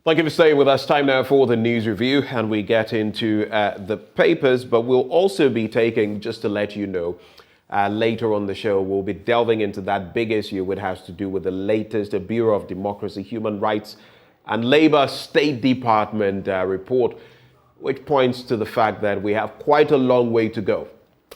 Thank you for staying with us. Time now for the news review, and we get into the papers, but we'll also be taking, just to let you know, later on the show, we'll be delving into that big issue which has to do with the latest Bureau of Democracy, Human Rights and Labor State Department report, which points to the fact that we have quite a long way to go,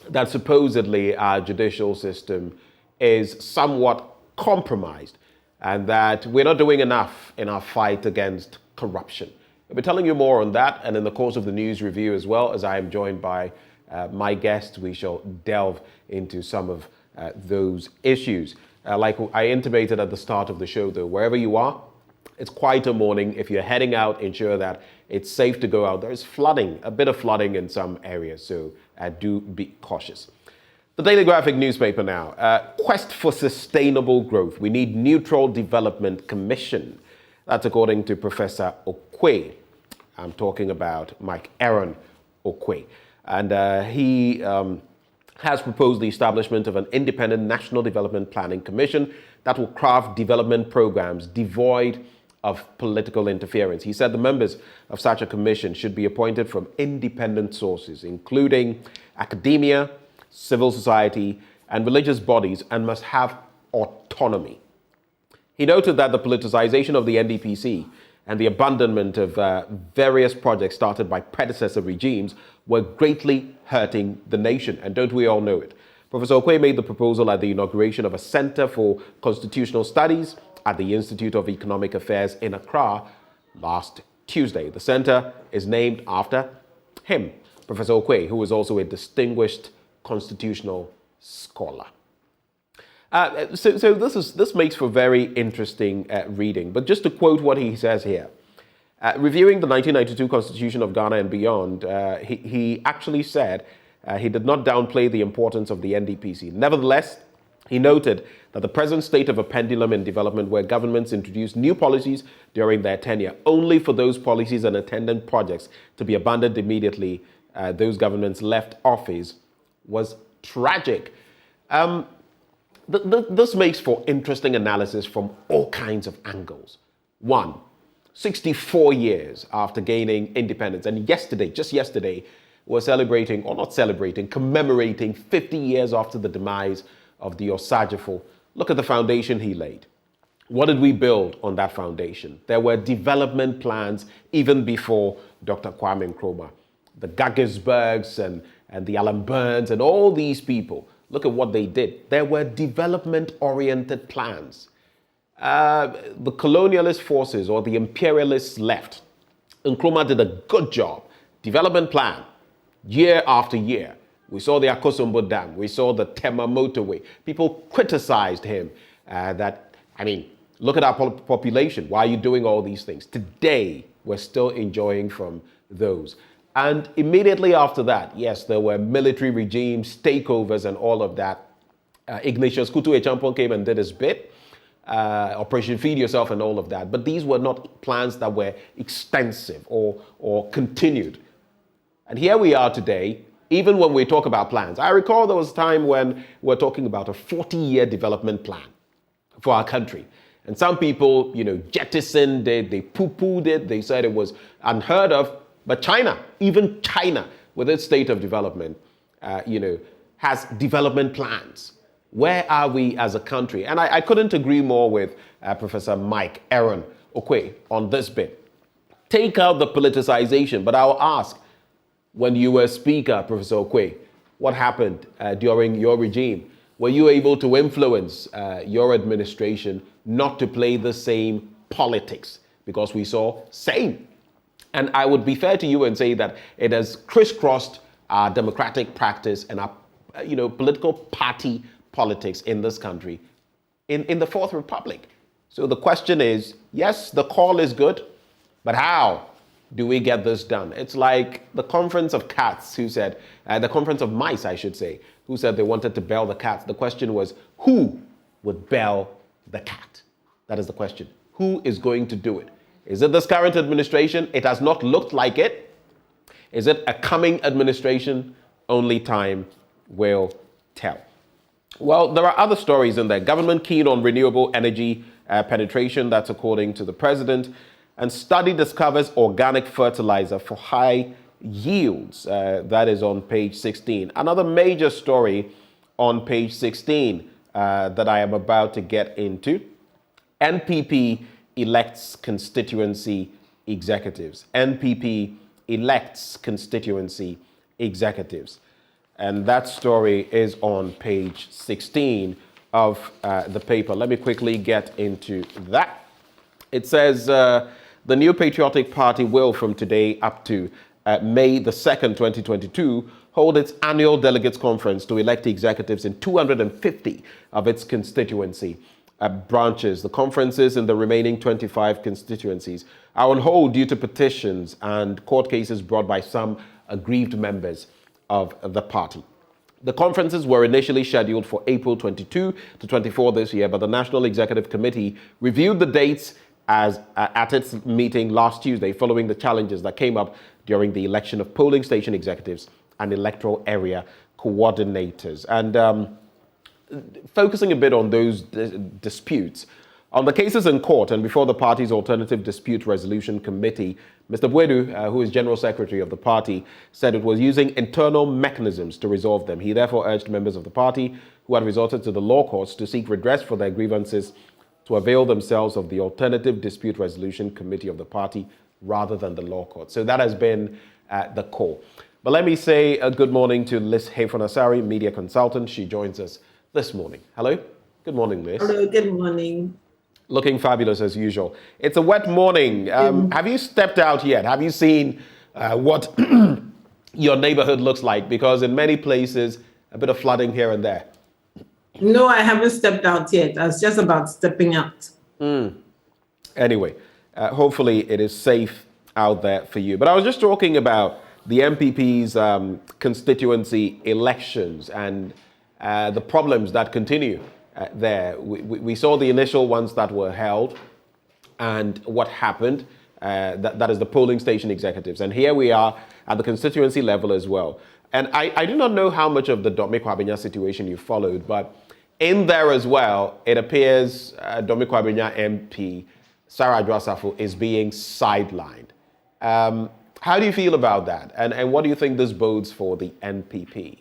that supposedly our judicial system is somewhat compromised, and that we're not doing enough in our fight against corruption. We'll be telling you more on that, and in the course of the news review, as well as I am joined by my guests, we shall delve into some of those issues. Like I intimated at the start of the show, though, wherever you are, it's quite a morning. If you're heading out, ensure that it's safe to go out. There is flooding, a bit of flooding in some areas, so do be cautious. The Daily Graphic newspaper now. Quest for sustainable growth. We need neutral development commission. That's according to Professor Okwe. I'm talking about Mike Aaron Okwe. And he has proposed the establishment of an independent National Development Planning Commission that will craft development programs devoid of political interference. He said the members of such a commission should be appointed from independent sources, including academia, civil society, and religious bodies, and must have autonomy. He noted that the politicization of the NDPC and the abandonment of various projects started by predecessor regimes were greatly hurting the nation, and don't we all know it? Professor Okwe made the proposal at the inauguration of a Center for Constitutional Studies at the Institute of Economic Affairs in Accra last Tuesday. The center is named after him, Professor Okwe, who is also a distinguished constitutional scholar. So this makes for very interesting reading. But just to quote what he says here, reviewing the 1992 Constitution of Ghana and beyond, he actually said he did not downplay the importance of the NDPC. Nevertheless, he noted that the present state of a pendulum in development, where governments introduce new policies during their tenure, only for those policies and attendant projects to be abandoned immediately those governments left office, was tragic. This makes for interesting analysis from all kinds of angles. One, 64 years after gaining independence, and just yesterday, we're celebrating, or not celebrating, commemorating 50 years after the demise of the Osajifo. Look at the foundation he laid. What did we build on that foundation? There were development plans even before Dr. Kwame Nkrumah. The Gaggisbergs and the Alan Burns and all these people, look at what they did. There were development-oriented plans. The colonialist forces or the imperialists left. Nkrumah did a good job. Development plan, year after year. We saw the Akosombo Dam. We saw the Tema motorway. People criticized him look at our population. Why are you doing all these things? Today, we're still enjoying from those. And immediately after that, yes, there were military regimes, takeovers, and all of that. Ignatius Kutu Echampon came and did his bit. Operation Feed Yourself and all of that. But these were not plans that were extensive or continued. And here we are today, even when we talk about plans. I recall there was a time when we're talking about a 40-year development plan for our country. And some people, jettisoned it, they poo-pooed it, they said it was unheard of. But China, even China, with its state of development, has development plans. Where are we as a country? And I couldn't agree more with Professor Mike Aaron Okwe on this bit. Take out the politicization, but I'll ask, when you were speaker, Professor Okwe, what happened during your regime? Were you able to influence your administration not to play the same politics? Because we saw same. And I would be fair to you and say that it has crisscrossed our democratic practice and our, political party politics in this country in the Fourth Republic. So the question is, yes, the call is good, but how do we get this done? It's like the conference of cats who said, the conference of mice, I should say, who said they wanted to bell the cat. The question was, who would bell the cat? That is the question. Who is going to do it? Is it this current administration? It has not looked like it. Is it a coming administration? Only time will tell. Well, there are other stories in there. Government keen on renewable energy penetration. That's according to the president. And study discovers organic fertilizer for high yields. That is on page 16. Another major story on page 16 that I am about to get into. NPP elects constituency executives. NPP elects constituency executives. And that story is on page 16 of the paper. Let me quickly get into that. It says the New Patriotic Party will, from today up to May the 2nd, 2022, hold its annual delegates conference to elect executives in 250 of its constituency branches. The conferences in the remaining 25 constituencies are on hold due to petitions and court cases brought by some aggrieved members of the party. The conferences were initially scheduled for April 22 to 24 this year, but the National Executive Committee reviewed the dates at its meeting last Tuesday following the challenges that came up during the election of polling station executives and electoral area coordinators. And focusing a bit on those disputes, on the cases in court and before the party's Alternative Dispute Resolution Committee, Mr. Buaben, who is General Secretary of the party, said it was using internal mechanisms to resolve them. He therefore urged members of the party who had resorted to the law courts to seek redress for their grievances to avail themselves of the Alternative Dispute Resolution Committee of the party rather than the law court. So that has been the call. But let me say a good morning to Liz Hefonasari, media consultant. She joins us this morning. Hello. Good morning, Liz. Hello, good morning. Looking fabulous as usual. It's a wet morning. Have you stepped out yet? Have you seen what your neighborhood looks like? Because in many places, a bit of flooding here and there. No, I haven't stepped out yet. I was just about stepping out. Anyway, hopefully it is safe out there for you. But I was just talking about the MPP's constituency elections and the problems that continue there. We saw the initial ones that were held and what happened. That is the polling station executives. And here we are at the constituency level as well. And I do not know how much of the Buaben situation you followed, but in there as well, it appears Buaben MP Sarah Adwo is being sidelined. How do you feel about that? And what do you think this bodes for the NPP?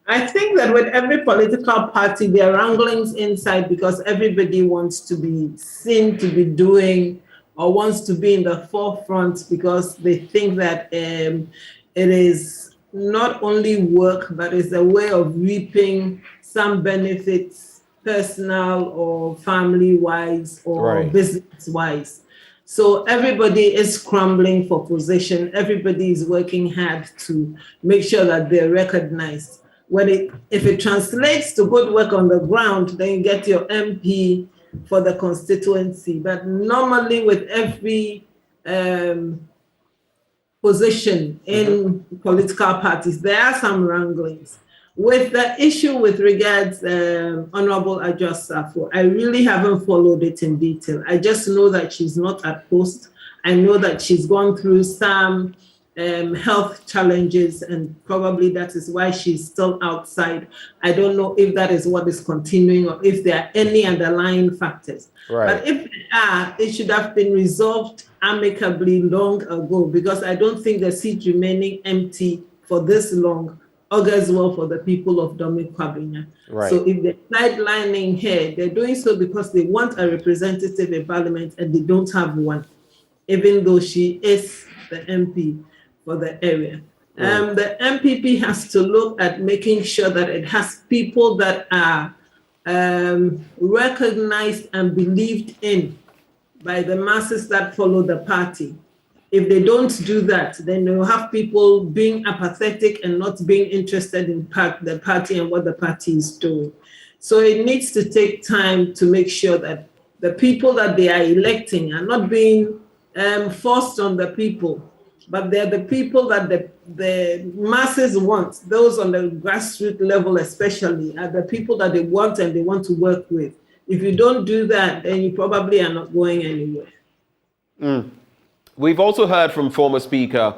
I think that with every political party, there are wranglings inside because everybody wants to be seen to be doing or wants to be in the forefront because they think that it is not only work, but it's a way of reaping some benefits, personal or family-wise or business-wise. So everybody is scrambling for position. Everybody is working hard to make sure that they're recognized. If it translates to good work on the ground, then you get your MP for the constituency. But normally with every position in political parties, there are some wranglings. With the issue with regards Honorable Adwo, I really haven't followed it in detail. I just know that she's not at post. I know that she's gone through some health challenges, and probably that is why she's still outside. I don't know if that is what is continuing or if there are any underlying factors. But if there are, it should have been resolved amicably long ago, because I don't think the seat remaining empty for this long augurs well for the people of Buaben. So if they're sidelining her, they're doing so because they want a representative in parliament and they don't have one, even though she is the MP for the area. The MPP has to look at making sure that it has people that are recognized and believed in by the masses that follow the party. If they don't do that, then they'll have people being apathetic and not being interested in the party and what the party is doing. So it needs to take time to make sure that the people that they are electing are not being forced on the people, but they're the people that the masses want. Those on the grassroots level especially are the people that they want and they want to work with. If you don't do that, then you probably are not going anywhere. We've also heard from former Speaker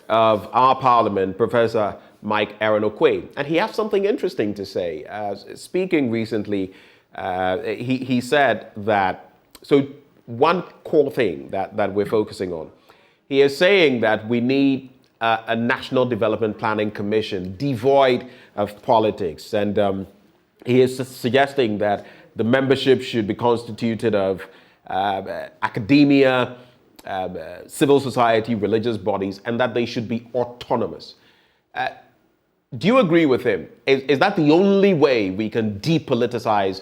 of our Parliament, Professor Mike Aaron-Okwe, and he has something interesting to say. Speaking recently, he said that, so one core thing that we're focusing on. He is saying that we need a National Development Planning Commission devoid of politics. And he is suggesting that the membership should be constituted of academia, civil society, religious bodies, and that they should be autonomous. Do you agree with him? Is that the only way we can depoliticize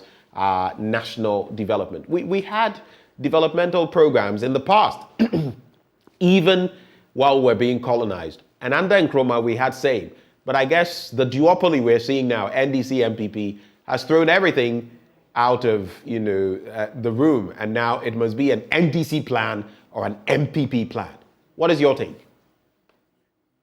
national development? We had developmental programs in the past, even while we're being colonized. And under Nkrumah, we had same. But I guess the duopoly we're seeing now, NDC, MPP, has thrown everything out of the room. And now it must be an NDC plan or an MPP plan. What is your take?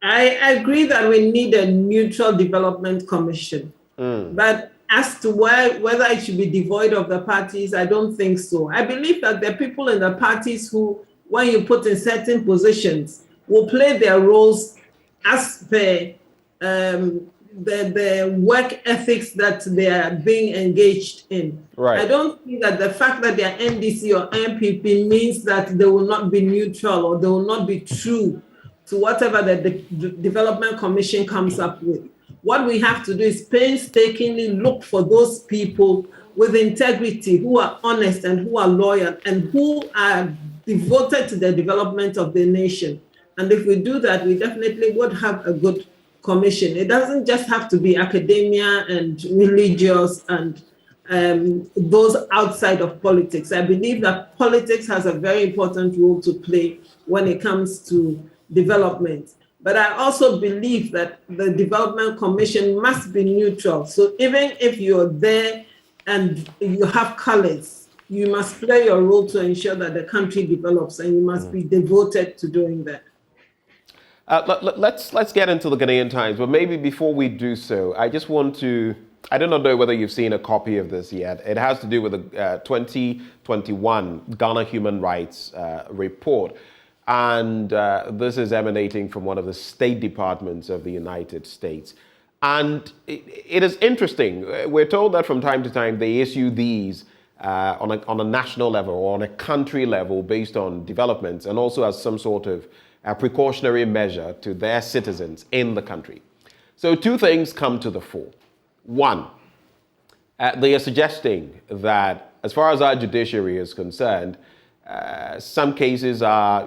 I agree that we need a neutral development commission. But as to whether it should be devoid of the parties, I don't think so. I believe that the people in the parties who, when you put in certain positions, will play their roles as per the work ethics that they are being engaged in. Right. I don't think that the fact that they are NDC or MPP means that they will not be neutral or they will not be true to whatever the Development Commission comes up with. What we have to do is painstakingly look for those people with integrity, who are honest and who are loyal and who are devoted to the development of the nation. And if we do that, we definitely would have a good commission. It doesn't just have to be academia and religious and those outside of politics. I believe that politics has a very important role to play when it comes to development. But I also believe that the Development Commission must be neutral. So even if you're there and you have colors, you must play your role to ensure that the country develops, and you must be devoted to doing that. Let's get into the Ghanaian Times, but maybe before we do so, I just want to, I do not know whether you've seen a copy of this yet. It has to do with the 2021 Ghana Human Rights Report. And this is emanating from one of the State Departments of the United States. And it is interesting. We're told that from time to time they issue these on a national level or on a country level based on developments, and also as some sort of a precautionary measure to their citizens in the country. So two things come to the fore. One, they are suggesting that as far as our judiciary is concerned, some cases are,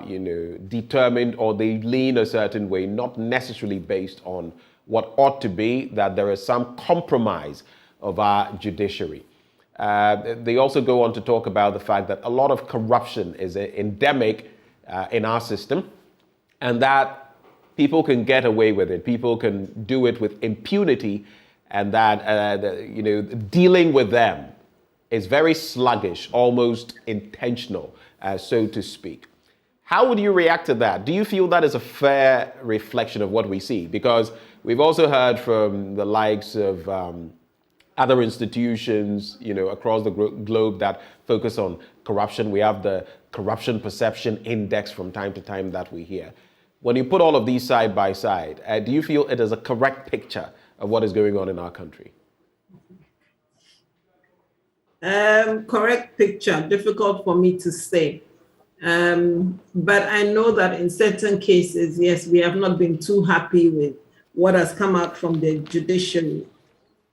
determined, or they lean a certain way, not necessarily based on what ought to be, that there is some compromise of our judiciary. They also go on to talk about the fact that a lot of corruption is endemic in our system, and that people can get away with it. People can do it with impunity, and that dealing with them is very sluggish, almost intentional, so to speak. How would you react to that? Do you feel that is a fair reflection of what we see? Because we've also heard from the likes of other institutions, across the globe that focus on corruption. We have the Corruption Perception Index from time to time that we hear. When you put all of these side by side, do you feel it is a correct picture of what is going on in our country? Correct picture, difficult for me to say. But I know that in certain cases, yes, we have not been too happy with what has come out from the judiciary.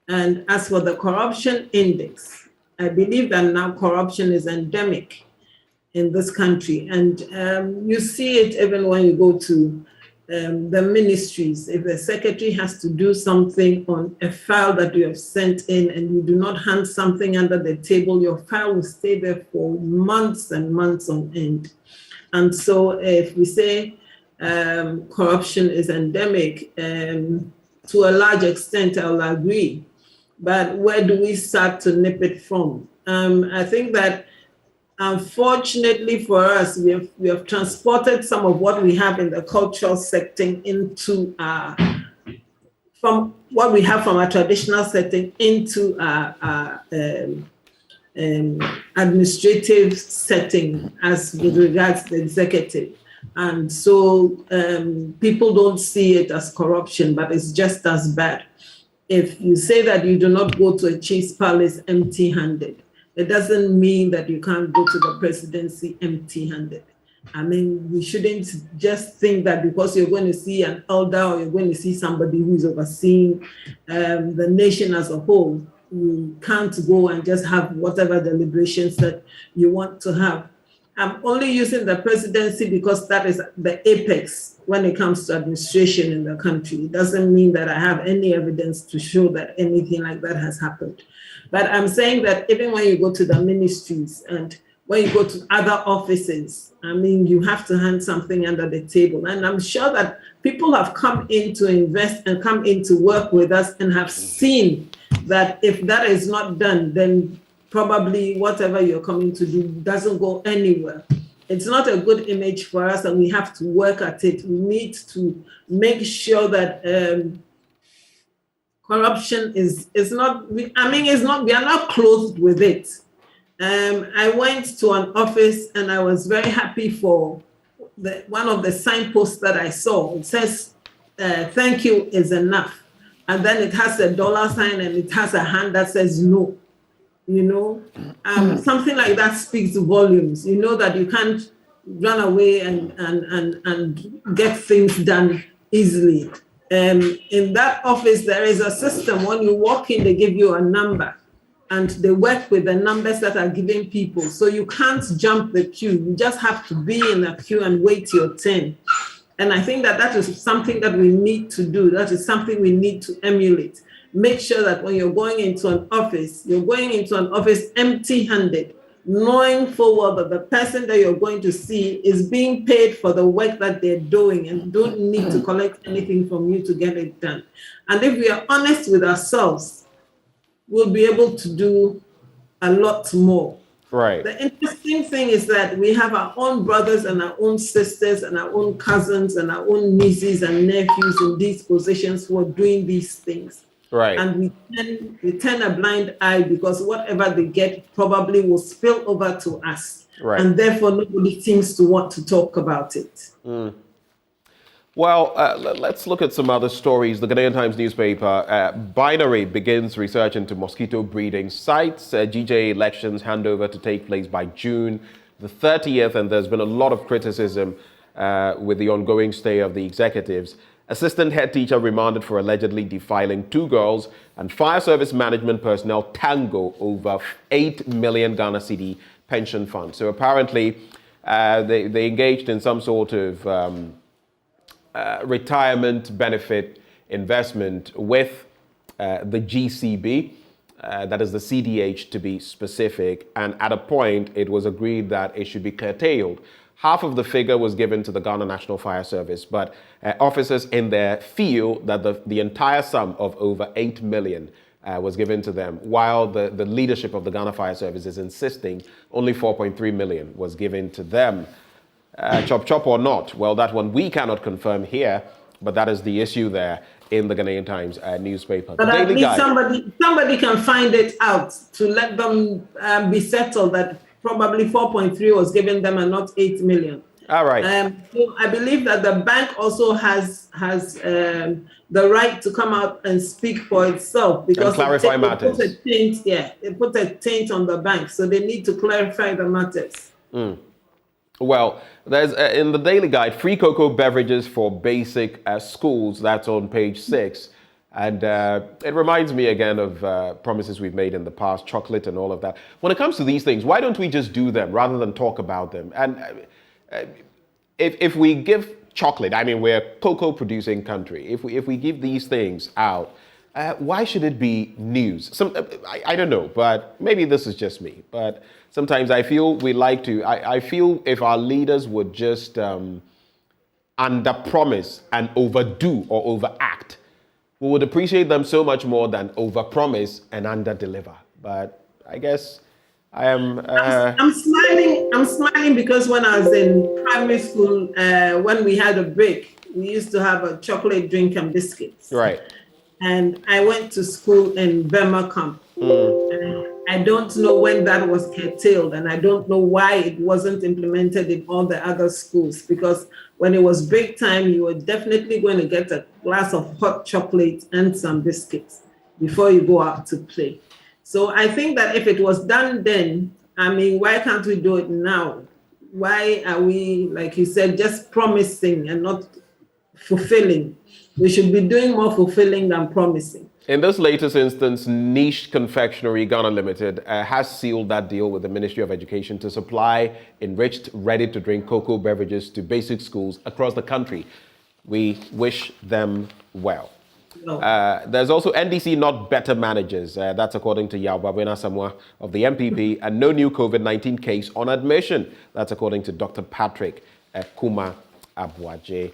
And as for the corruption index, I believe that now corruption is endemic in this country. And you see it even when you go to the ministries. If the secretary has to do something on a file that you have sent in and you do not hand something under the table, your file will stay there for months and months on end. And so if we say corruption is endemic, to a large extent, I'll agree. But where do we start to nip it from? I think that unfortunately for us, we have transported some of what we have in the cultural setting into from what we have from our traditional setting into our administrative setting as with regards to the executive. And so people don't see it as corruption, but it's just as bad. If you say that you do not go to a chief's palace empty-handed, it doesn't mean that you can't go to the presidency empty-handed. I mean, we shouldn't just think that because you're going to see an elder or you're going to see somebody who's overseeing the nation as a whole, you can't go and just have whatever deliberations that you want to have. I'm only using the presidency because that is the apex when it comes to administration in the country. It doesn't mean that I have any evidence to show that anything like that has happened. But I'm saying that even when you go to the ministries and when you go to other offices, I mean, you have to hand something under the table. And I'm sure that people have come in to invest and come in to work with us and have seen that if that is not done, then probably whatever you're coming to do doesn't go anywhere. It's not a good image for us, and we have to work at it. We need to make sure that corruption is not, we are not clothed with it. I went to an office and I was very happy for one of the signposts that I saw. It says, thank you is enough. And then it has a dollar sign and it has a hand that says no. You know, something like that speaks volumes. You know that you can't run away and get things done easily. In that office, there is a system. When you walk in, they give you a number and they work with the numbers that are given people. So you can't jump the queue. You just have to be in a queue and wait your turn. And I think that is something that we need to do. That is something we need to emulate. Make sure that when you're going into an office, you're going into an office empty-handed, knowing full well that the person that you're going to see is being paid for the work that they're doing and don't need to collect anything from you to get it done. And if we are honest with ourselves, we'll be able to do a lot more. Right. The interesting thing is that we have our own brothers and our own sisters and our own cousins and our own nieces and nephews in these positions who are doing these things. Right. And we turn a blind eye because whatever they get probably will spill over to us. Right. And therefore, nobody seems to want to talk about it. Well, let's look at some other stories. The Ghanaian Times newspaper, Binary begins research into mosquito breeding sites. GJ elections handover to take place by June the 30th. And there's been a lot of criticism with the ongoing stay of the executives. Assistant head teacher remanded for allegedly defiling 2 girls, and fire service management personnel tango over 8 million Ghana cedi pension fund. So apparently they engaged in some sort of retirement benefit investment with the GCB, that is the CDH to be specific, and at a point it was agreed that it should be curtailed. Half of the figure was given to the Ghana National Fire Service, but officers in there feel that the entire sum of over 8 million was given to them, while the leadership of the Ghana Fire Service is insisting only 4.3 million was given to them. Chop or not? Well, that one we cannot confirm here, but that is the issue there in the Ghanaian Times newspaper. But at least somebody can find it out to let them be settled that probably 4.3 was given them and not 8 million. All right. So I believe that the bank also has the right to come out and speak for itself because and clarify matters. They put a taint on the bank, so they need to clarify the matters. Well, there's in the Daily Guide, free cocoa beverages for basic schools. That's on page 6. And it reminds me again of promises we've made in the past, chocolate and all of that. When it comes to these things, why don't we just do them rather than talk about them? And if we give chocolate, I mean, we're a cocoa producing country. If we give these things out, why should it be news? I don't know, but maybe this is just me. But sometimes I feel we like to, I feel if our leaders would just under promise and overdo or overact, we would appreciate them so much more than overpromise and under-deliver. But I guess I am... I'm smiling because when I was in primary school, when we had a break, we used to have a chocolate drink and biscuits. Right. And I went to school in Burma Camp. I don't know when that was curtailed, and I don't know why it wasn't implemented in all the other schools, because when it was break time, you were definitely going to get a glass of hot chocolate and some biscuits before you go out to play. So I think that if it was done then, I mean, why can't we do it now? Why are we, like you said, just promising and not fulfilling? We should be doing more fulfilling than promising. In this latest instance, Niche Confectionery Ghana Limited has sealed that deal with the Ministry of Education to supply enriched, ready-to-drink cocoa beverages to basic schools across the country. We wish them well. No. There's also NDC not better managers. That's according to Buaben Samoa of the MPP, and no new COVID-19 case on admission. That's according to Dr. Patrick Kuma Abuaje.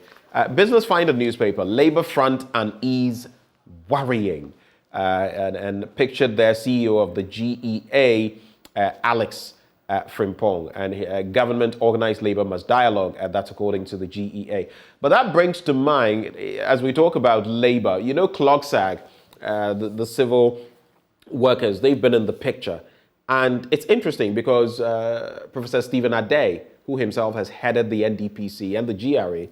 Business Finder newspaper, Labour Front and Ease worrying, and pictured their CEO of the GEA, Alex Frimpong, and government organized labor must dialogue, that's according to the GEA. But that brings to mind, as we talk about labor, you know, CLOGSAG, the civil workers, they've been in the picture. And it's interesting because Professor Stephen Ade, who himself has headed the NDPC and the GRA,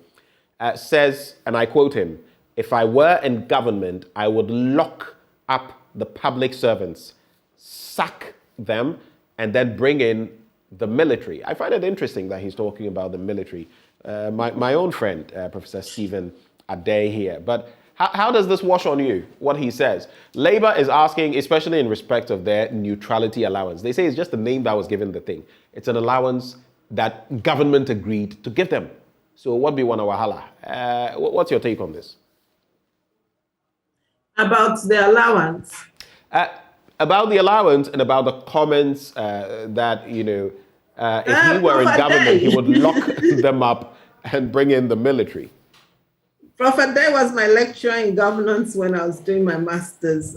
says, and I quote him, "If I were in government, I would lock up the public servants, sack them, and then bring in the military." I find it interesting that he's talking about the military. My own friend, Professor Stephen Ade here. But how does this wash on you, what he says? Labour is asking, especially in respect of their neutrality allowance. They say it's just the name that was given the thing. It's an allowance that government agreed to give them. So what be one wahala? What's your take on this? About the allowance? About the allowance and about the comments that, you know, if he were in government, he would lock them up and bring in the military. Prophet Day was my lecturer in governance when I was doing my master's.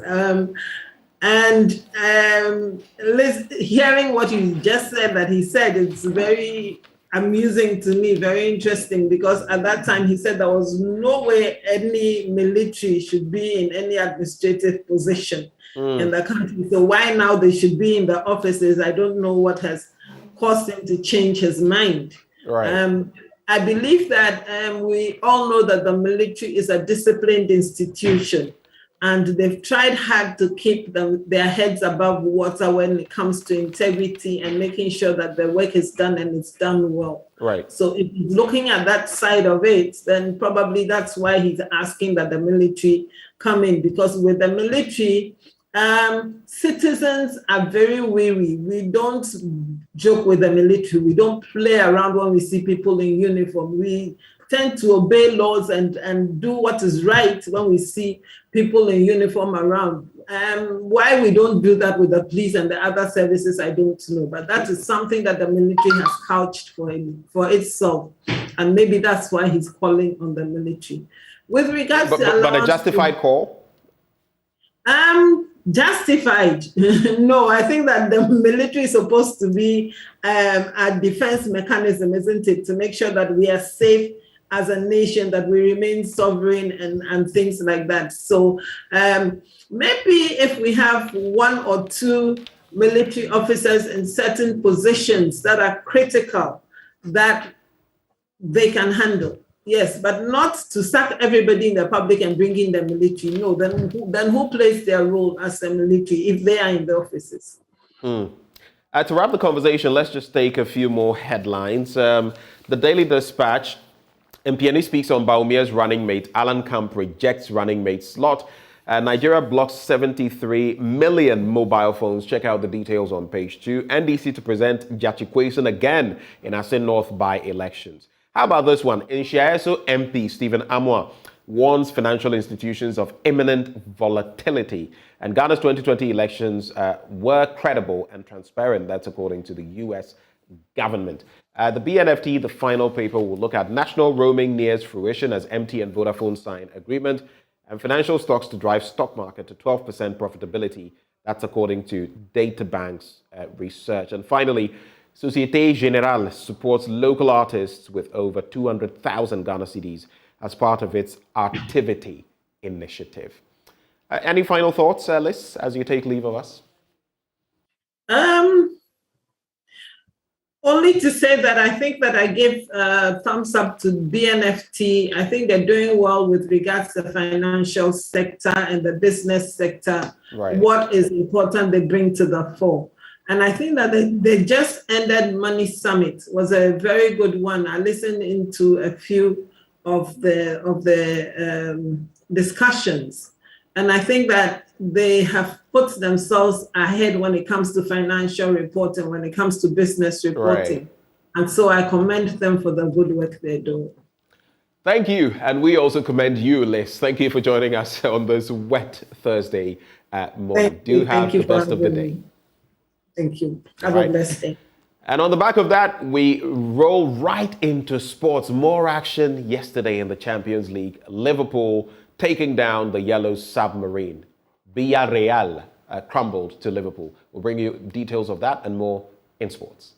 Hearing what you just said that he said, it's very amusing to me, very interesting, because at that time he said there was no way any military should be in any administrative position in the country. So why now they should be in the offices? I don't know what has caused him to change his mind. Right. I believe that we all know that the military is a disciplined institution, and they've tried hard to keep their heads above water when it comes to integrity and making sure that the work is done and it's done well. Right. So if he's looking at that side of it, then probably that's why he's asking that the military come in, because with the military, citizens are very wary. We don't joke with the military. We don't play around when we see people in uniform. We tend to obey laws and do what is right when we see people in uniform around. Why we don't do that with the police and the other services, I don't know. But that is something that the military has couched for itself. And maybe that's why he's calling on the military. With regards to allowance, but a justified call? Justified. No, I think that the military is supposed to be a defense mechanism, isn't it? To make sure that we are safe as a nation, that we remain sovereign and things like that. So maybe if we have one or two military officers in certain positions that are critical, that they can handle. Yes, but not to sack everybody in the public and bring in the military. No, then who plays their role as the military if they are in the offices? To wrap the conversation, let's just take a few more headlines. The Daily Dispatch, MPNE speaks on Baumia's running mate. Alan Camp rejects running mate slot. Nigeria blocks 73 million mobile phones. Check out the details on page 2. NDC to present Jachikwesun again in Asin North by-elections. How about this one? Inshiaeso MP Stephen Amwa warns financial institutions of imminent volatility. And Ghana's 2020 elections were credible and transparent. That's according to the U.S. government. The BNFT, the final paper, will look at national roaming nears fruition as MT and Vodafone sign agreement, and financial stocks to drive stock market to 12% profitability. That's according to DataBank's research. And finally, Société Générale supports local artists with over 200,000 Ghana cedis as part of its Artivity initiative. Any final thoughts, Liz, as you take leave of us? Only to say that I think that I give thumbs up to BNFT. I think they're doing well with regards to the financial sector and the business sector. Right. What is important they bring to the fore. And I think that they just ended Money Summit. It was a very good one. I listened into a few of the discussions. And I think that they have put themselves ahead when it comes to financial reporting, when it comes to business reporting. Right. And so I commend them for the good work they're doing. Thank you. And we also commend you, Liz. Thank you for joining us on this wet Thursday morning. Do have the best of the day. Thank you. Have a blessed day. And on the back of that, we roll right into sports. More action yesterday in the Champions League. Liverpool taking down the Yellow Submarine. Villarreal crumbled to Liverpool. We'll bring you details of that and more in sports.